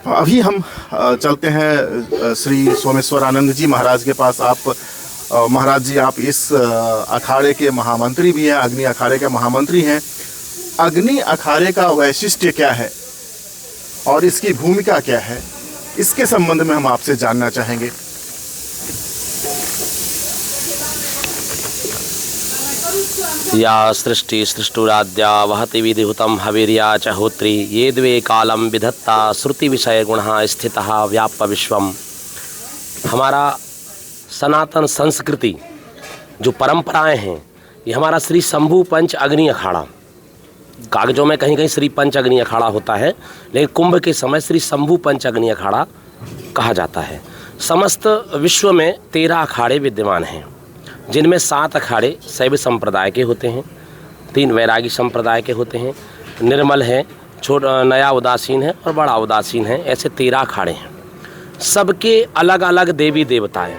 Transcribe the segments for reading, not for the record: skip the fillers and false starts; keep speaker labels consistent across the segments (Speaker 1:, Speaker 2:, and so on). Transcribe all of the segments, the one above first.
Speaker 1: अभी हम चलते हैं श्री सोमेश्वरानंद जी महाराज के पास। आप महाराज जी, आप इस अखाड़े के महामंत्री भी हैं, अग्नि अखाड़े के महामंत्री हैं। अग्नि अखाड़े का वैशिष्ट्य क्या है और इसकी भूमिका क्या है, इसके संबंध में हम आपसे जानना चाहेंगे।
Speaker 2: या सृष्टि सृष्टुराद्या वहति विधिहुतं हविर्या च होत्री ये द्वे कालम विधत्ता श्रुति विषय गुणः स्थितः व्याप्य विश्वम। हमारा सनातन संस्कृति जो परंपराएं हैं, ये हमारा श्री शंभू पंच अग्नि अखाड़ा, कागजों में कहीं कहीं श्री पंच अग्नि अखाड़ा होता है, लेकिन कुंभ के समय श्री शंभू पंच अग्नि अखाड़ा कहा जाता है। समस्त विश्व में 13 अखाड़े विद्यमान हैं, जिनमें 7 अखाड़े शैव संप्रदाय के होते हैं, 3 वैरागी संप्रदाय के होते हैं, निर्मल है, छोटा नया उदासीन है और बड़ा उदासीन है। ऐसे 13 अखाड़े हैं। सबके अलग अलग देवी देवताएं।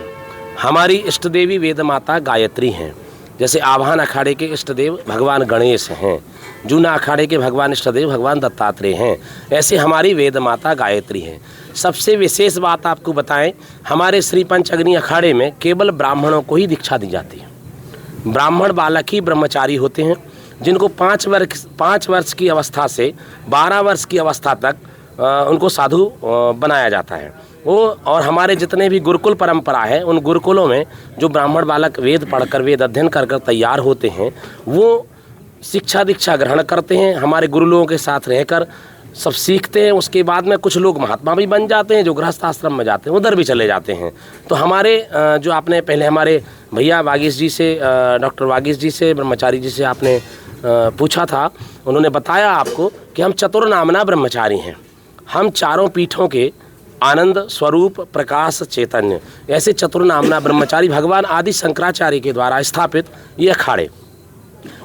Speaker 2: हमारी इष्ट देवी वेद माता गायत्री हैं। जैसे आवाहन अखाड़े के इष्ट देव भगवान गणेश हैं, जूना अखाड़े के भगवान इष्ट देव भगवान दत्तात्रेय हैं, ऐसे हमारी वेद माता गायत्री हैं। सबसे विशेष बात आपको बताएं, हमारे श्री पंच अग्नि अखाड़े में केवल ब्राह्मणों को ही दीक्षा दी जाती है। ब्राह्मण बालक ही ब्रह्मचारी होते हैं, जिनको 5 वर्ष की अवस्था से 12 वर्ष की अवस्था तक उनको साधु बनाया जाता है। वो और हमारे जितने भी गुरुकुल परंपरा है, उन गुरुकुलों में जो ब्राह्मण बालक वेद पढ़कर वेद अध्ययन कर कर तैयार होते हैं, वो शिक्षा दीक्षा ग्रहण करते हैं, हमारे गुरु लोगों के साथ रहकर सब सीखते हैं। उसके बाद में कुछ लोग महात्मा भी बन जाते हैं, जो गृहस्थ आश्रम में जाते हैं उधर भी चले जाते हैं। तो हमारे जो आपने पहले हमारे भैया वागीश जी से, डॉक्टर वागीश जी से, ब्रह्मचारी जी से आपने पूछा था, उन्होंने बताया आपको कि हम चतुर्नामना ब्रह्मचारी हैं। हम चारों पीठों के आनंद स्वरूप प्रकाश चैतन्य, ऐसे चतुर्नामना ब्रह्मचारी भगवान आदि शंकराचार्य के द्वारा स्थापित ये अखाड़े,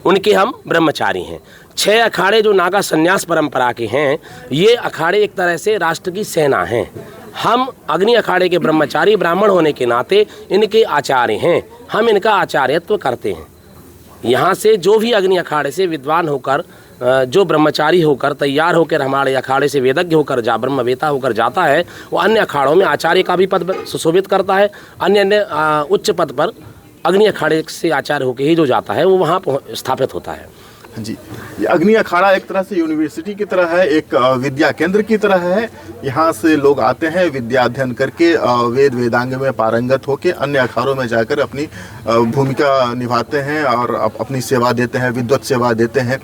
Speaker 2: उनके हम ब्रह्मचारी हैं। 6 अखाड़े जो नागा संन्यास परंपरा के हैं, ये अखाड़े एक तरह से राष्ट्र की सेना हैं। हम अग्नि अखाड़े के ब्रह्मचारी ब्राह्मण होने के नाते इनके आचार्य हैं, हम इनका आचार्यत्व करते हैं। यहाँ से जो भी अग्नि अखाड़े से विद्वान होकर, जो ब्रह्मचारी होकर तैयार होकर हमारे अखाड़े से वेदज्ञ होकर ब्रह्मवेता होकर जाता है, वो अन्य अखाड़ों में आचार्य का भी पद सुशोभित करता है। अन्य उच्च पद पर अग्नि अखाड़े से आचार्य होकर ही जो जाता है, वो वहाँ स्थापित होता है।
Speaker 1: जी, ये अग्नि अखाड़ा एक तरह से यूनिवर्सिटी की तरह है, एक विद्या केंद्र की तरह है। यहाँ से लोग आते हैं विद्या अध्ययन करके, वेद वेदांग में पारंगत होकर अन्य अखाड़ों में जाकर अपनी भूमिका निभाते हैं और अपनी सेवा देते हैं, विद्वत सेवा देते हैं।